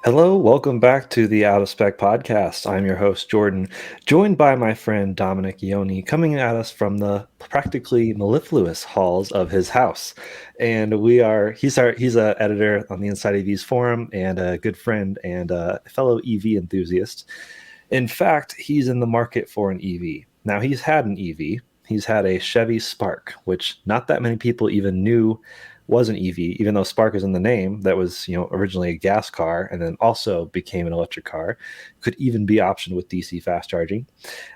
Hello, welcome back to the Out of Spec podcast. I'm your host, Jordan, joined by my friend Dominic Ioni, coming at us from the practically mellifluous halls of his house. And he's a editor on the Inside EVs forum and a good friend and a fellow EV enthusiast. In fact, he's in the market for an EV. Now, he's had an EV. He's had a Chevy Spark, which not that many people even knew was an EV, even though Spark is in the name. That was, originally a gas car and then also became an electric car. Could even be optioned with DC fast charging.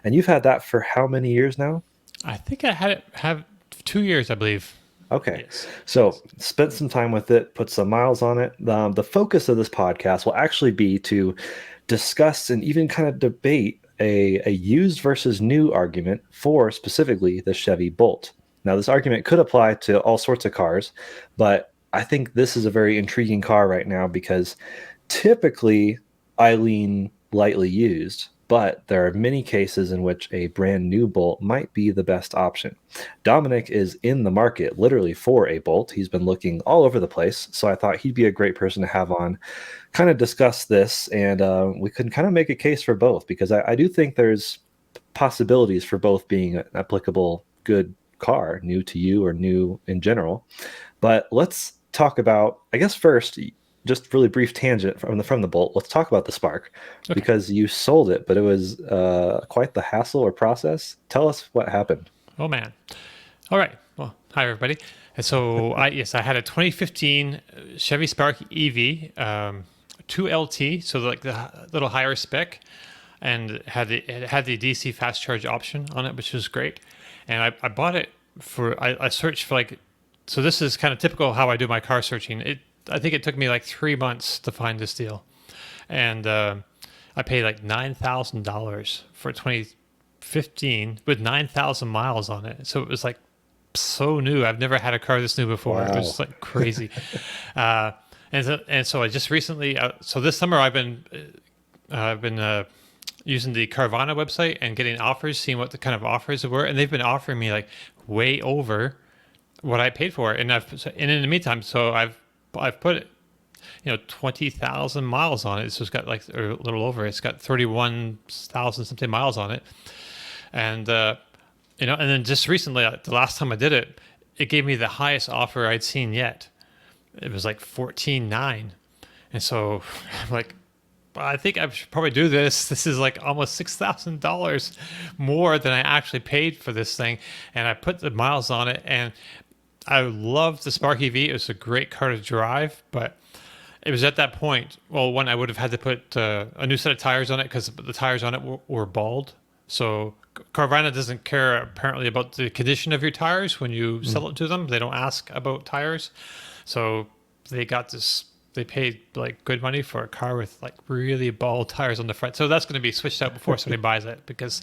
And you've had that for how many years now? I think I had it have 2 years, I believe. Okay. Yes. So spent some time with it, put some miles on it. The focus of this podcast will actually be to discuss and even kind of debate a used versus new argument for specifically the Chevy Bolt. Now, this argument could apply to all sorts of cars, but I think this is a very intriguing car right now because typically I lean lightly used, but there are many cases in which a brand new Bolt might be the best option. Dominic is in the market literally for a Bolt. He's been looking all over the place, so I thought he'd be a great person to have on, kind of discuss this, and we could kind of make a case for both because I do think there's possibilities for both being an applicable good car, new to you or new in general. But let's talk about, I guess first, just really brief tangent from the Bolt. Let's talk about the Spark Okay. because you sold it, but it was quite the hassle or process. Tell us what happened. Oh man. All right. Well, hi everybody. And so I had a 2015 Chevy Spark EV, 2LT, so like the little higher spec, and it had the DC fast charge option on it, which was great. And I bought it I searched for like, so this is kind of typical how I do my car searching. I think it took me like 3 months to find this deal, and I paid like $9,000 for 2015 with 9,000 miles on it. So it was like so new. I've never had a car this new before. It Wow. was like crazy. uh, and so I just recently, so this summer I've been using the Carvana website and getting offers, seeing what the kind of offers were, and they've been offering me like way over what I paid for it. And in the meantime, so I've put 20,000 miles on it. So it's got like a little over. It's got 31,000 something miles on it, and and then just recently, the last time I did it, it gave me the highest offer I'd seen yet. It was like 14.9, and so I'm like, I think I should probably do this. This is like almost $6,000 more than I actually paid for this thing, and I put the miles on it, and I loved the Spark EV. It was a great car to drive, but it was at that point. Well, one, I would have had to put a new set of tires on it because the tires on it were bald. So Carvana doesn't care apparently about the condition of your tires when you sell it to them. They don't ask about tires. So they got this. They paid like good money for a car with like really bald tires on the front. So that's going to be switched out before somebody buys it because,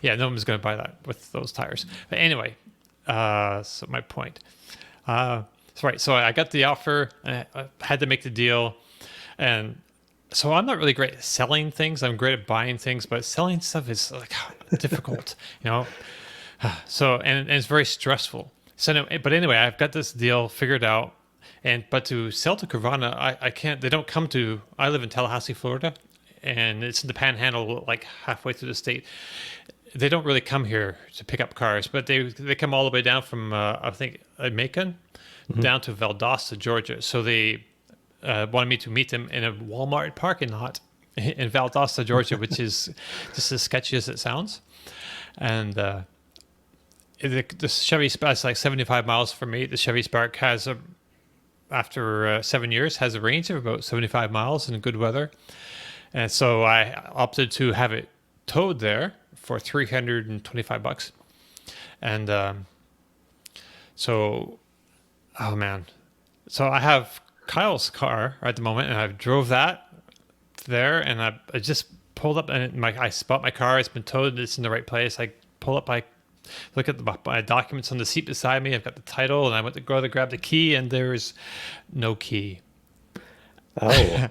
yeah, no one's going to buy that with those tires. But anyway, so my point. So right, so I got the offer. I had to make the deal, and so I'm not really great at selling things. I'm great at buying things, but selling stuff is like difficult, you know. So and it's very stressful. So no, but anyway, I've got this deal figured out, but to sell to Carvana, I can't. They don't come to. I live in Tallahassee, Florida, and it's in the Panhandle, like halfway through the state. They don't really come here to pick up cars, but they come all the way down from I think Macon Mhm. down to Valdosta, Georgia. So they wanted me to meet them in a Walmart parking lot in Valdosta, Georgia, which is just as sketchy as it sounds. And the Chevy Spark is like 75 miles from me. The Chevy Spark has after 7 years, has a range of about 75 miles in good weather. And so I opted to have it towed there for $325. And so, oh man. So I have Kyle's car at the moment, and I've drove that there, and I just pulled up, and I spot my car. It's been towed. It's in the right place. I pull up, I look at my documents on the seat beside me. I've got the title, and I went to go to grab the key, and there's no key. Oh,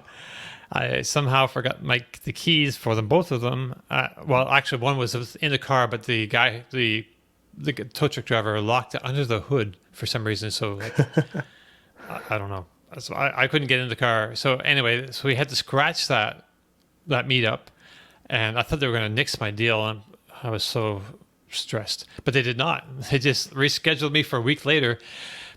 I somehow forgot the keys for them, both of them. Well, actually, one was in the car, but the tow truck driver locked it under the hood for some reason. So like, I don't know. So I couldn't get in the car. So anyway, so we had to scratch that meetup, and I thought they were going to nix my deal, and I was so stressed. But they did not. They just rescheduled me for a week later.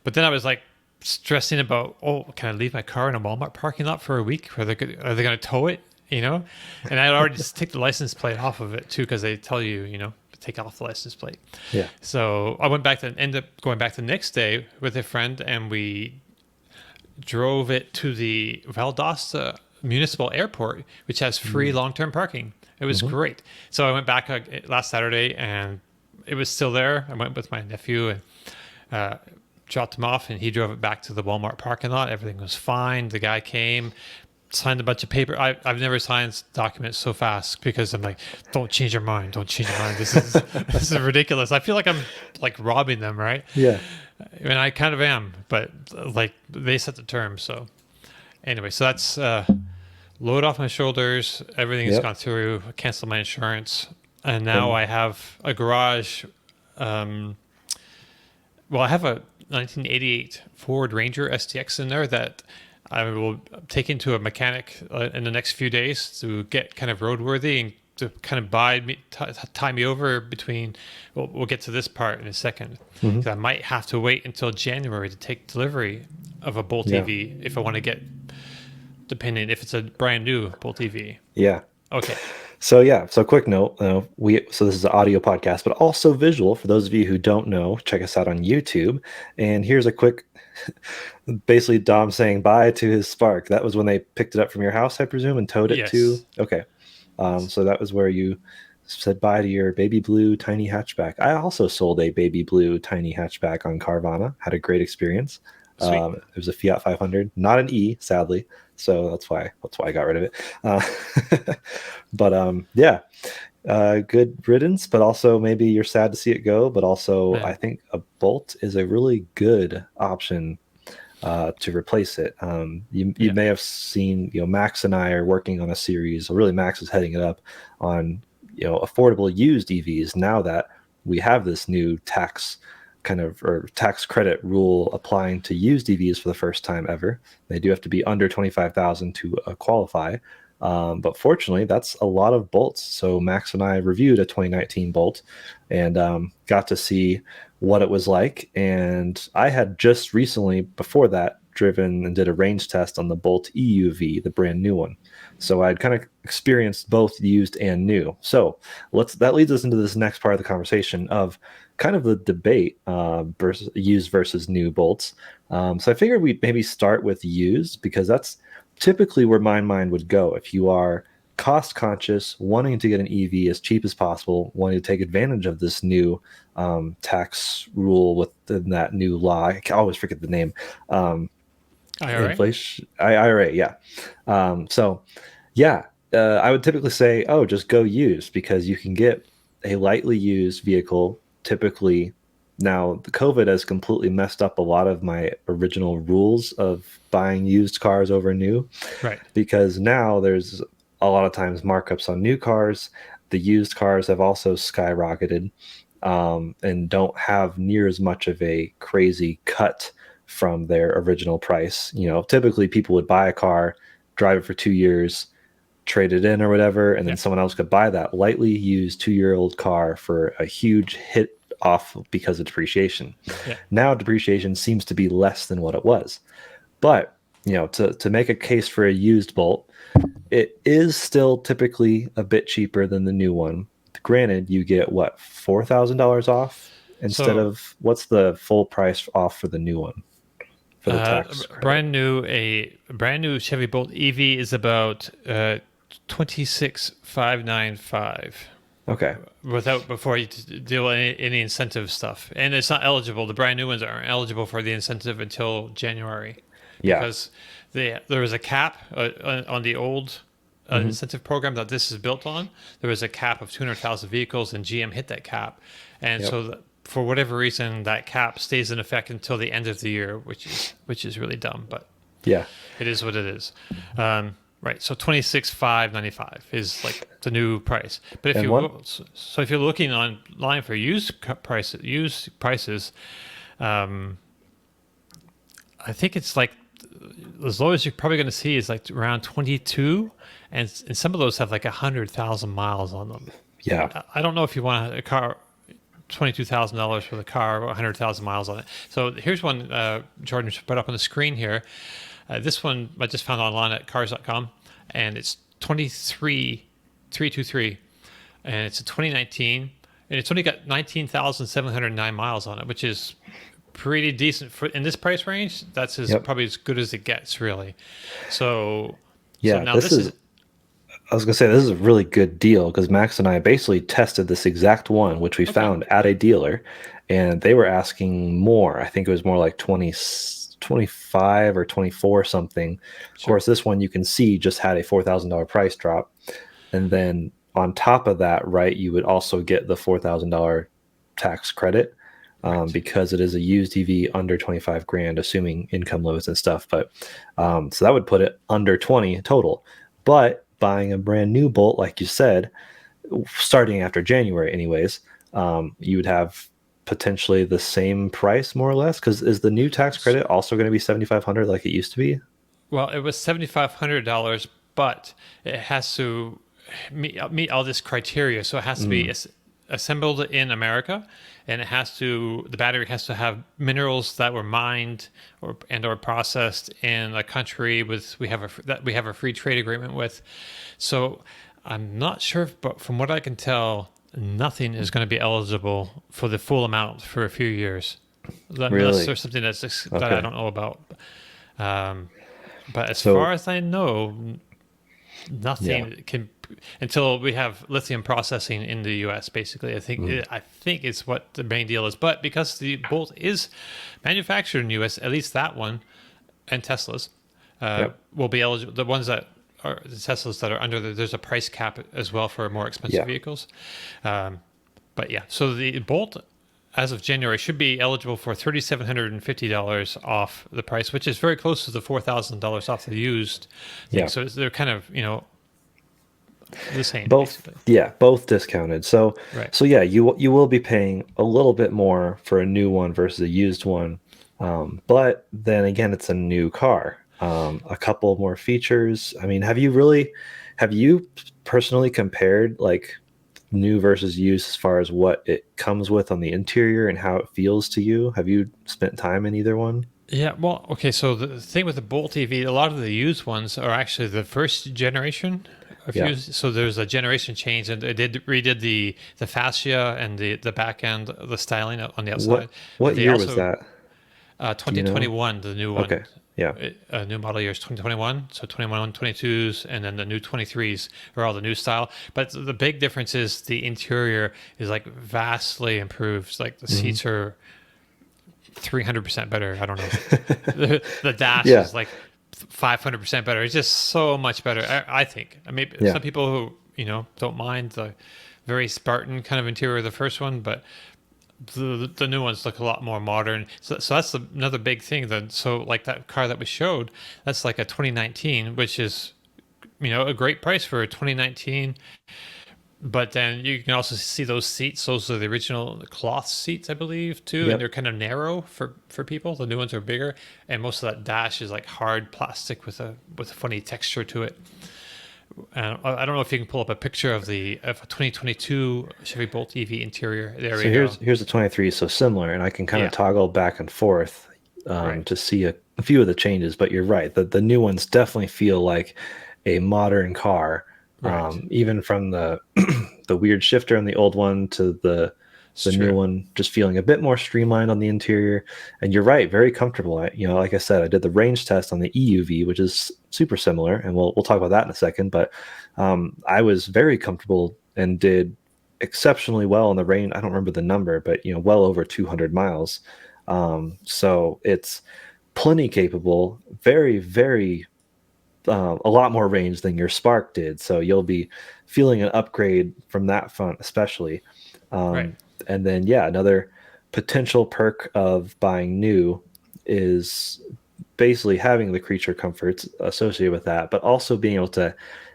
But then I was like stressing about, oh, can I leave my car in a Walmart parking lot for a week? Are they going to tow it? You know, and I'd already just take the license plate off of it too, because they tell you, to take off the license plate. Yeah. So I ended up going back the next day with a friend, and we drove it to the Valdosta Municipal Airport, which has free long-term parking. It was great. So I went back last Saturday, and it was still there. I went with my nephew and dropped him off, and he drove it back to the Walmart parking lot. Everything was fine. The guy came, signed a bunch of paper. I've never signed documents so fast, because I'm like, don't change your mind. Don't change your mind. This is ridiculous. I feel like I'm like robbing them, right? Yeah. And I kind of am, but like they set the terms. So anyway, so that's load off my shoulders. Everything has Yep. gone through. I canceled my insurance, and now I have a garage. Well, I have a 1988 Ford Ranger STX in there that I will take into a mechanic in the next few days to get kind of roadworthy and to kind of tie me over between. We'll get to this part in a second. 'Cause I might have to wait until January to take delivery of a Bolt Yeah. EV if I want to get, depending if it's a brand new Bolt EV. Yeah. Okay. So yeah, so quick note, so this is an audio podcast, but also visual. For those of you who don't know, check us out on YouTube. And here's a quick, basically Dom saying bye to his Spark. That was when they picked it up from your house, I presume, and towed it Yes. to. Okay, so that was where you said bye to your baby blue tiny hatchback. I also sold a baby blue tiny hatchback on Carvana. Had a great experience. Sweet. It was a Fiat 500, not an E, sadly. So that's why I got rid of it. But yeah, good riddance. But also maybe you're sad to see it go. But also, Man. I think a Bolt is a really good option to replace it. You Yeah. may have seen, Max and I are working on a series. Or really, Max is heading it up on affordable used EVs. Now that we have this new tax credit rule applying to used EVs for the first time ever. They do have to be under 25,000 to qualify. But fortunately, that's a lot of Bolts. So Max and I reviewed a 2019 Bolt and got to see what it was like. And I had just recently, before that, driven and did a range test on the Bolt EUV, the brand new one. So I'd kind of experienced both used and new. So that leads us into this next part of the conversation of kind of the debate versus used versus new Bolts. So I figured we'd maybe start with used, because that's typically where my mind would go. If you are cost conscious, wanting to get an EV as cheap as possible, wanting to take advantage of this new tax rule within that new law. I always forget the name. IRA? Inflation IRA, yeah. So yeah, I would typically say, oh, just go used, because you can get a lightly used vehicle typically. Now, the COVID has completely messed up a lot of my original rules of buying used cars over new, Right. because now there's a lot of times markups on new cars. The used cars have also skyrocketed and don't have near as much of a crazy cut from their original price. Typically people would buy a car, drive it for 2 years, trade it in or whatever, and then someone else could buy that lightly used 2-year-old car for a huge hit off because of depreciation. Yeah. Now depreciation seems to be less than what it was. But, to make a case for a used Bolt, it is still typically a bit cheaper than the new one. Granted, you get what, $4,000 off instead of, what's the full price off for the new one for the tax credit? A brand new Chevy Bolt EV is about $26,595. Okay. Before you deal with any incentive stuff, and it's not eligible. The brand new ones aren't eligible for the incentive until January, Yeah. because there was a cap on the old incentive program that this is built on. There was a cap of 200,000 vehicles, and GM hit that cap, and so for whatever reason, that cap stays in effect until the end of the year, which is really dumb, but Yeah. it is what it is. Right, so $26,595 is like the new price. But if if you're looking online for used prices, I think it's like as low as you're probably going to see is like around 22, and some of those have like 100,000 miles on them. Yeah. I don't know if you want a car $22,000 for the car, 100,000 miles on it. So here's one Jordan put up on the screen here. This one I just found online at cars.com, and it's 23323, and it's a 2019, and it's only got 19,709 miles on it, which is pretty decent for in this price range. That's Yep. probably as good as it gets, really. So, so Yeah. now this is I was gonna say this is a really good deal because Max and I basically tested this exact one, which we okay. found at a dealer, and they were asking more. I think it was more like 25 or 24 something. Of Sure. course, this one you can see just had a $4,000 price drop. And then on top of that, right, you would also get the $4,000 tax credit Right. because it is a used EV under 25 grand, assuming income limits and stuff. But so that would put it under 20 total. But buying a brand new Bolt, like you said, starting after January, anyways, you would have potentially the same price more or less. Because is the new tax credit also going to be 7,500 like it used to be? Well, it was $7,500, but it has to meet all this criteria. So it has to be Mm, assembled in America, and the battery has to have minerals that were mined or processed in a country that we have a free trade agreement with. So I'm not sure, but from what I can tell, nothing is going to be eligible for the full amount for a few years, unless really? there's something that I Okay. don't know about. Um, but as far So as I know, yeah. nothing can until we have lithium processing in the U.S. Basically, Mm, I think it's what the main deal is. But because the Bolt is manufactured in the U.S., at least that one and Teslas yep. will be eligible. The ones that are the Teslas that are under there's a price cap as well for more expensive Yeah. vehicles. Um, but yeah, so the Bolt as of January should be eligible for $3,750 off the price, which is very close to the $4,000 off the used thing. Yeah. So they're kind of the same Both, basically. yeah, both discounted. So, Right. so yeah, you will be paying a little bit more for a new one versus a used one, but then again, it's a new car. A couple more features. I mean, have you personally compared like new versus used as far as what it comes with on the interior and how it feels to you? Have you spent time in either one? Yeah, well, okay. So the thing with the Bolt EV, a lot of the used ones are actually the first generation of Yeah. used. So there's a generation change, and they redid the fascia and the back end, the styling on the outside. But What they year was also that? Do you know? 2021, the new one, Okay. Yeah. new model year is 2021. So 21, 22s, and then the new 23s are all the new style. But the big difference is the interior is like vastly improved. Like the Hmm. seats are 300% better. I don't know. The dash Yeah. is like 500% better. It's just so much better. I think. I mean, Yeah. some people who don't mind the very Spartan kind of interior of the first one, but the new ones look a lot more modern. So that's another big thing. Then so like that car that we showed, that's like a 2019, which is a great price for a 2019. But then you can also see those seats. Those are the original cloth seats, I believe, too, and they're Yep. kind of narrow for people. The new ones are bigger, and most of that dash is like hard plastic with a funny texture to it. I don't know if you can pull up a picture of a 2022 Chevy Bolt EV interior. There So we go. here's the 23, so similar, and I can kind of Yeah, toggle back and forth right, to see a few of the changes. But you're right, the new ones definitely feel like a modern car, right. even from the the weird shifter on the old one to It's the new true. one, just feeling a bit more streamlined on the interior. And you're right, very comfortable. Like I said, I did the range test on the EUV, which is super similar, and we'll talk about that in a second. But I was very comfortable and did exceptionally well in the range. I don't remember the number, but well over 200 miles. So it's plenty capable, very, very a lot more range than your Spark did. So you'll be feeling an upgrade from that front, especially. Right. Um, and then, yeah, another potential perk of buying new is basically having the creature comforts associated with that, but also being able to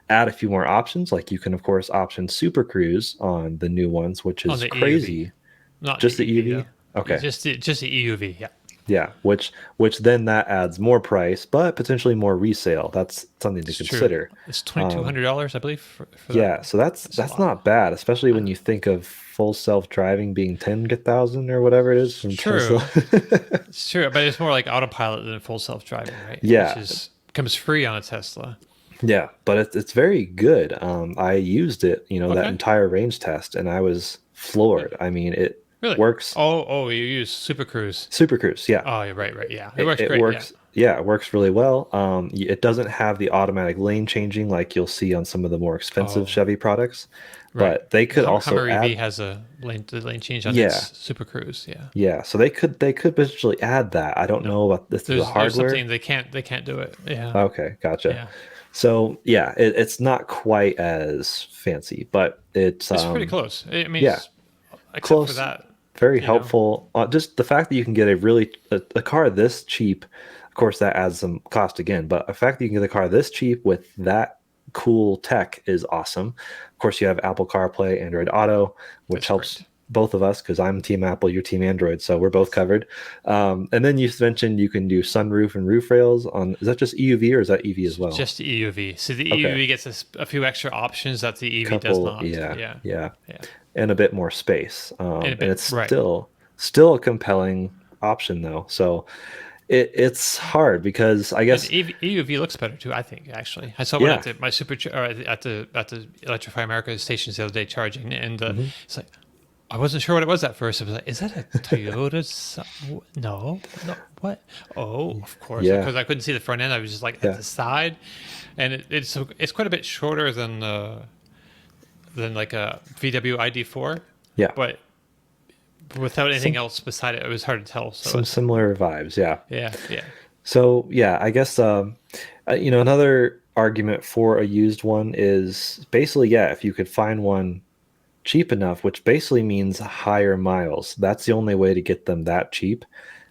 add a few more options. Like you can, of course, option Super Cruise on the new ones, which On is the EUV, crazy. not the Just the EV though. EV? Okay. Just the EUV. Yeah. Yeah, which then that adds more price, but potentially more resale. That's something to It's true. consider. It's Um, $2,200, I believe, for that. yeah, so that's That's a that's lot. not bad, especially I when know. you think of full self-driving being 10,000 or whatever it is from Tesla. True. It's true, but it's more like autopilot than full self-driving, right? Which Yeah, is comes free on a Tesla. yeah, but it's very good. I used it, that Okay. entire range test, and I was Good. floored. I mean, it Really? works Oh, you use Super Cruise. Super Cruise. Yeah, Oh, yeah, right. Yeah, it it, works it great. Yeah. works. Yeah, it works really well. It doesn't have the automatic lane changing like you'll see on some of the more expensive Oh, Chevy products, right. but they could also Hummer EV add. has a lane change on its Yeah, Super Cruise. Yeah. yeah. So they could potentially add that. I don't No, know about this the there's something hardware. they can't do it. Yeah. Okay, gotcha. Yeah. So yeah, it's not quite as fancy, but it's It's pretty close. I mean, yeah, except for close, that, very you know. helpful. Just the fact that you can get a car this cheap, of course that adds some cost again, but the fact that you can get a car this cheap with that cool tech is awesome. Of course, you have Apple CarPlay, Android Auto, which That's helps great. both of us because I'm Team Apple, you're Team Android, so we're both covered. And then you mentioned you can do sunroof and roof rails on. Is that just EUV or is that EV as well? Just the EUV. So the Okay, EUV gets a few extra options that the EV does couple, not. yeah, Yeah. yeah, Yeah. and a bit more space. In a And bit. it's Right. still a compelling option though. So it's hard because I And guess EUV looks better too. I think actually, I saw one at yeah. the my or at the Electrify America stations the other day charging, and Hmm. it's like I wasn't sure what it was at first. I was like, "Is that a Toyota? No, no, what? Oh, of course." Yeah, Because I couldn't see the front end. I was just like at yeah, the side, and it's quite a bit shorter than like a VW ID4, yeah. but without anything Some else beside it, it was hard to tell. So some it's similar vibes. Yeah. yeah. So yeah, I guess another argument for a used one is basically yeah, if you could find one cheap enough, which basically means higher miles. That's the only way to get them that cheap.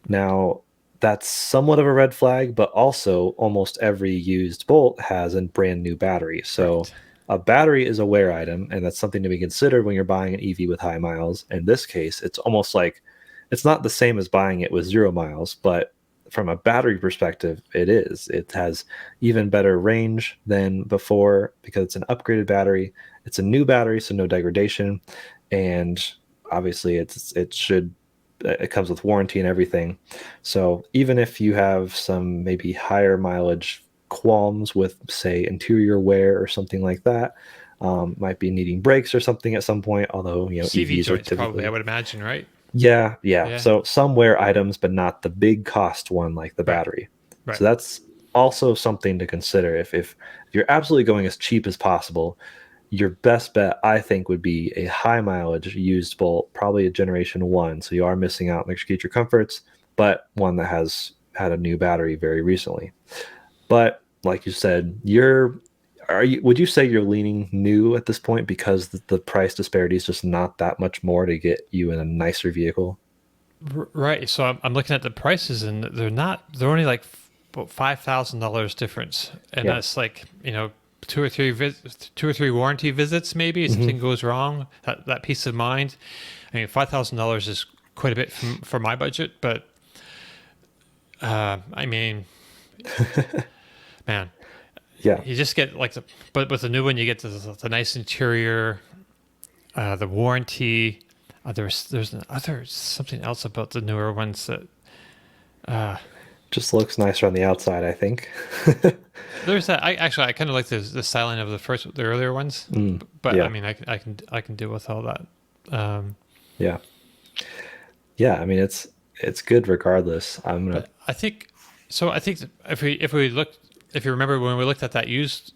Now, that's somewhat of a red flag, but also almost every used Bolt has a brand new battery. So Right. a battery is a wear item, and that's something to be considered when you're buying an EV with high miles. In this case, it's almost like it's not the same as buying it with 0 miles, but from a battery perspective, it is. It has even better range than before because it's an upgraded battery. It's a new battery, so no degradation, and obviously it comes with warranty and everything. So even if you have some maybe higher mileage qualms with, say, interior wear or something like that, might be needing brakes or something at some point. Although CV EVs are joints probably, I typically would imagine, right? yeah, yeah. Yeah. So some wear items, but not the big cost one like the Right. battery. So Right. that's also something to consider. If you're absolutely going as cheap as possible, your best bet, I think, would be a high mileage used Bolt, probably a generation one. So you are missing out on extra feature comforts, but one that has had a new battery very recently. But like you said, would you say you're leaning new at this point because the price disparity is just not that much more to get you in a nicer vehicle? Right. So I'm looking at the prices, and they're only like about $5,000 difference, and Yeah. that's like two or three warranty visits maybe if Hmm. something goes wrong. That peace of mind. I mean, $5,000 is quite a bit for my budget, but I mean, man, Yeah. you just get like but with the new one you get the nice interior, the warranty. There's something else about the newer ones that Just looks nicer on the outside, I think. there's that. I kind of like the styling of the earlier ones, Mm, but I yeah. mean I can deal with all that. Um, Yeah. Yeah. I mean, it's good regardless. I'm gonna. but I think so. I think that if you remember when we looked at that used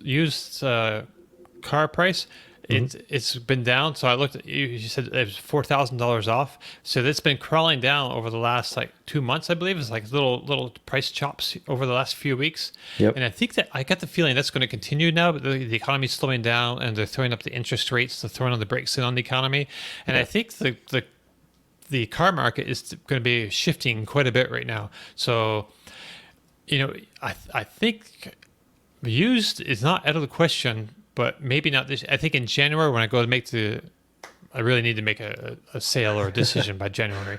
car price, Mhm. it's been down. So I looked at you said it was $4,000 off. So it's been crawling down over the last like 2 months, I believe. It's like little price chops over the last few weeks. Yep. And I think that I got the feeling that's going to continue now. But the economy's slowing down, and they're throwing up the interest rates. They're throwing on the brakes in on the economy. And I Yeah. think the car market is going to be shifting quite a bit right now. So I think used is not out of the question, but maybe not this. I think in January when I go to I really need to make a sale or a decision by January.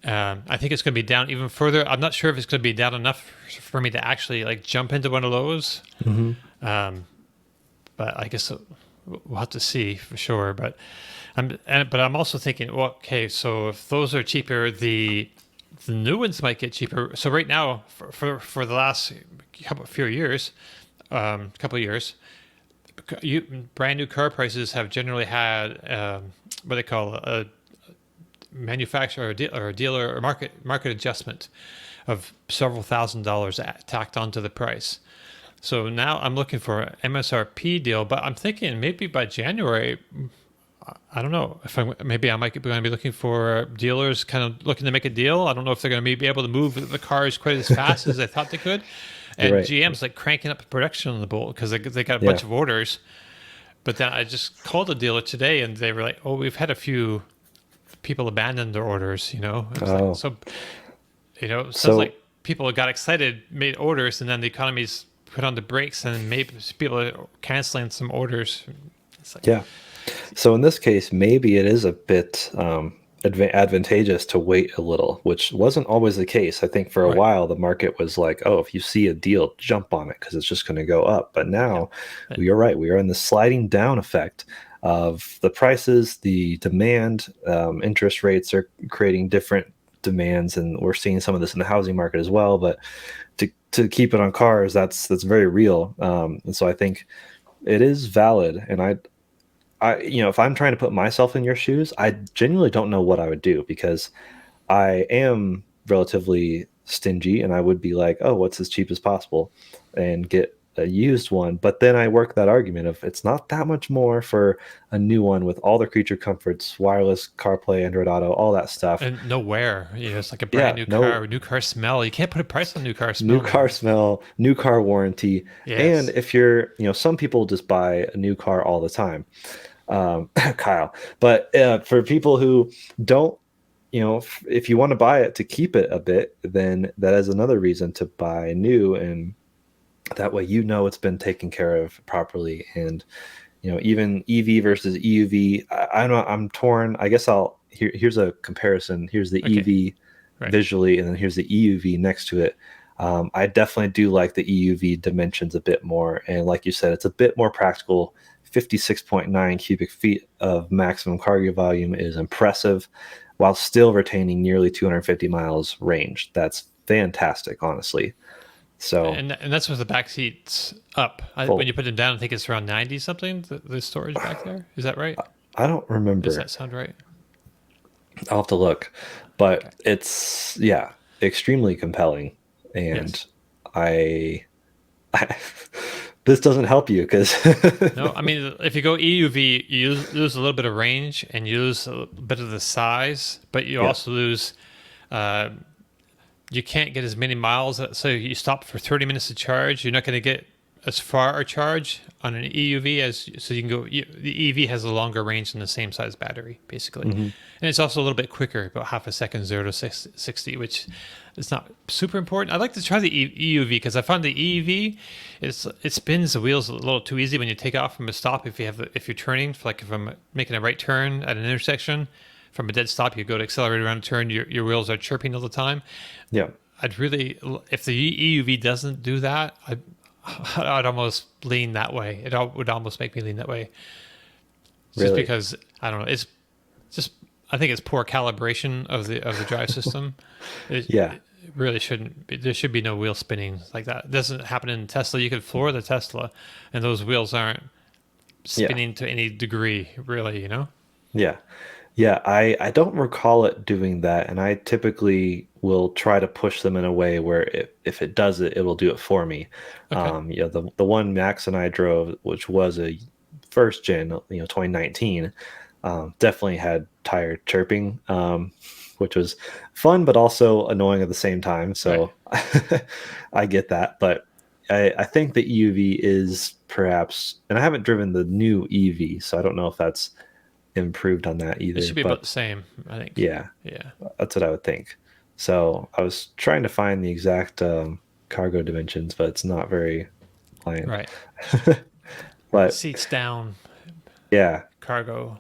I think it's going to be down even further. I'm not sure if it's going to be down enough for me to actually like jump into one of those. Hmm. But I guess we'll have to see for sure. But I'm also thinking, well, okay, so if those are cheaper, the new ones might get cheaper. So right now, for the last few years, couple of years, brand new car prices have generally had what they call a manufacturer or a dealer or market adjustment of several $1,000s tacked onto the price. So now I'm looking for an MSRP deal, but I'm thinking maybe by January, I don't know if maybe I might be going to be looking for dealers kind of looking to make a deal. I don't know if they're going to be able to move the cars quite as fast as they thought they could. And Right. GM's like cranking up the production on the Bolt because they got a Yeah. bunch of orders. But then I just called a dealer today and they were like, "Oh, we've had a few people abandon their orders." It was like Oh, so. It sounds like so people got excited, made orders, and then the economy's put on the brakes, and maybe people are canceling some orders. It's like, yeah. So in this case, maybe it is a bit advantageous to wait a little, which wasn't always the case. I think for a right, while the market was like, "Oh, if you see a deal, jump on it because it's just going to go up." But yeah, now, we are right. We are in the sliding down effect of the prices, the demand. Interest rates are creating different demands, and we're seeing some of this in the housing market as well. But to keep it on cars, that's very real. And so I think it is valid, and if I'm trying to put myself in your shoes, I genuinely don't know what I would do because I am relatively stingy and I would be like, oh, what's as cheap as possible and get a used one. But then I work that argument of it's not that much more for a new one with all the creature comforts, wireless CarPlay, Android Auto, all that stuff. and nowhere. It's like a brand Yeah, new no car, new car smell. You can't put a price on new car new smell car now. smell, new car warranty. And Yes, if you're, some people just buy a new car all the time, Kyle. But for people who don't, if you want to buy it to keep it a bit, then that is another reason to buy new, and that way it's been taken care of properly. And even EV versus EUV, I'm not, I'm torn. I guess here's a comparison. Here's the okay, EV right. visually, and then here's the EUV next to it. I definitely do like the EUV dimensions a bit more, and like you said, it's a bit more practical. 56.9 cubic feet of maximum cargo volume is impressive, while still retaining nearly 250 miles range. That's fantastic, honestly. So, And that's with the back seats up. When full. you put them down, I think it's around 90 something. The storage back there, is that right? I don't Does remember. that sound right? I'll have to look, Okay. but it's yeah, extremely compelling, and Yes. I, I this doesn't help you because No, I mean, if you go EUV, you lose a little bit of range and you lose a bit of the size, but you yeah, also lose. Uh, you can't get as many miles. So you stop for 30 minutes to charge. You're not going to get as far a charge on an EUV as so you can go. The EV has a longer range than the same size battery, basically, hmm, and it's also a little bit quicker, about half a second, 0 to 60, which is not super important. I'd like to try the EUV because I found the EV it spins the wheels a little too easy when you take off from a stop. If you're turning, like if I'm making a right turn at an intersection. From a dead stop, you go to accelerate around a turn, your wheels are chirping all the time. yeah, I'd really, if the EUV doesn't do that, I'd almost lean that way. Would almost make me lean that way, just really, because I don't know. It's just I think it's poor calibration of the drive system. yeah, It really shouldn't. There should be no wheel spinning like that. It doesn't happen in Tesla. You could floor the Tesla, and those wheels aren't yeah, spinning to any degree. Really, yeah, yeah. I don't recall it doing that, and I typically will try to push them in a way where if it does it, it will do it for me. Okay, The one Max and I drove, which was a first gen, 2019, definitely had tire chirping, which was fun but also annoying at the same time. right. So I get that, but I think the EUV is perhaps, and I haven't driven the new EV, so I don't know if that's improved on that It either. should be about But the same. I think. yeah, Yeah. that's what I would think. So I was trying to find the exact cargo dimensions, but it's not very pliant. Right. But Seats down. Yeah. cargo.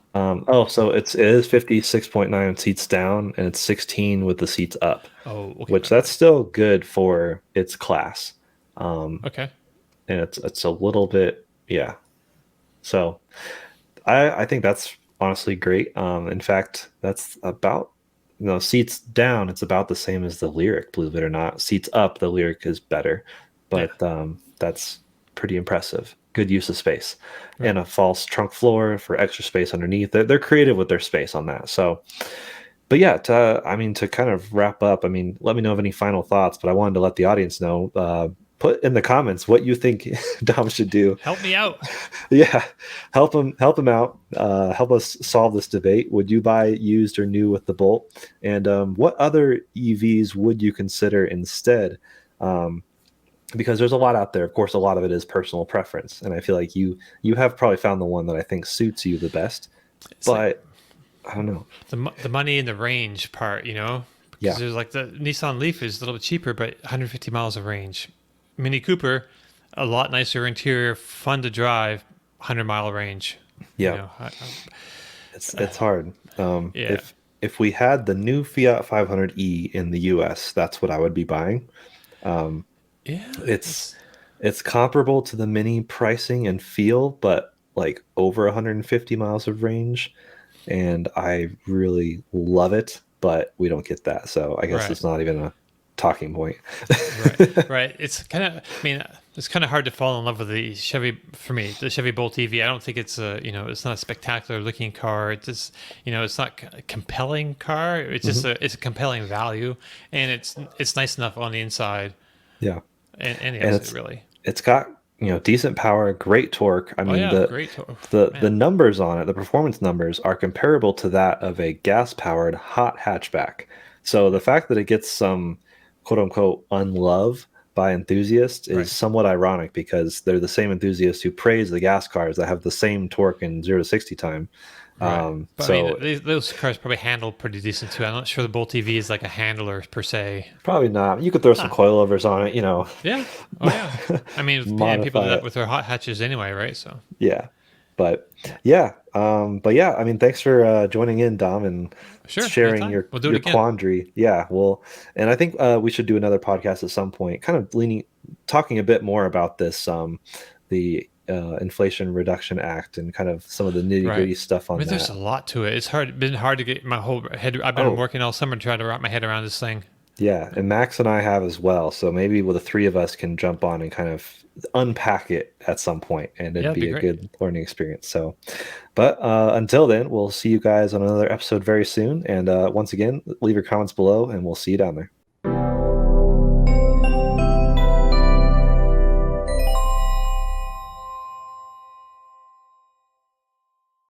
So it is 56.9 seats down, and it's 16 with the seats up, Oh, okay, which right, that's right. still good for its class. Um, Okay. and it's a little bit, yeah. So I think that's honestly great. In fact, that's about, seats down, it's about the same as the Lyric, believe it or not. Seats up, the Lyric is better, Yeah. but that's pretty impressive. Good use of space, Right. and a false trunk floor for extra space underneath. They're creative with their space on that. So, but yeah, to kind of wrap up, I mean, let me know of any final thoughts. But I wanted to let the audience know. Put in the comments what you think Dom should do. Help me out. Yeah, help him out. Help us solve this debate. Would you buy used or new with the Bolt? And what other EVs would you consider instead? Um, because there's a lot out there. Of course, a lot of it is personal preference, and I feel like you have probably found the one that I think suits you the best. It's like But I don't know. the money and the range part, you know, because Yeah, there's like the Nissan Leaf is a little bit cheaper, but 150 miles of range. Mini Cooper, a lot nicer interior, fun to drive, 100-mile range. You yeah. know, It's hard. yeah, If we had the new Fiat 500e in the U.S., that's what I would be buying. Um, yeah. it's it's comparable to the Mini pricing and feel, but like over 150 miles of range, and I really love it. But we don't get that, so I guess Right. it's not even a talking point. Right, right. It's kind of, I mean, it's kind of hard to fall in love with the Chevy for me. The Chevy Bolt EV. I don't think it's a, you know, it's not a spectacular looking car. It's just, you know, it's not a compelling car. It's just Mhm. it's a compelling value, and it's nice enough on the inside Yeah, and the and outside, really. it's got decent power, great torque. I Oh mean yeah, the great. the Man, numbers on it, the performance numbers are comparable to that of a gas powered hot hatchback. So the fact that it gets some quote unquote unlove by enthusiasts is right, somewhat ironic because they're the same enthusiasts who praise the gas cars that have the same torque in 0 to 60 time. right. But I mean, So those cars probably handle pretty decent too. I'm not sure the Bolt EV is like a handler per se. probably not. You could throw some Ah, coilovers on it, yeah. Oh yeah. I mean, and people do modify that it. with their hot hatches anyway, right? So Yeah. But yeah, I mean, thanks for joining in, Dom, and sure, sharing anytime. your We'll do it your again. quandary. Yeah, well, and I think we should do another podcast at some point, kind of talking a bit more about this, the Inflation Reduction Act, and kind of some of the nitty Right. gritty stuff I on mean, there's a that. lot to it. It's been hard to get my whole head. I've been Oh, working all summer to try to wrap my head around this thing. yeah, and Max and I have as well. So maybe the three of us can jump on and kind of unpack it at some point, and Yeah, it'd that'd be be a great. good learning experience. So. But until then, we'll see you guys on another episode very soon. And once again, leave your comments below, and we'll see you down there.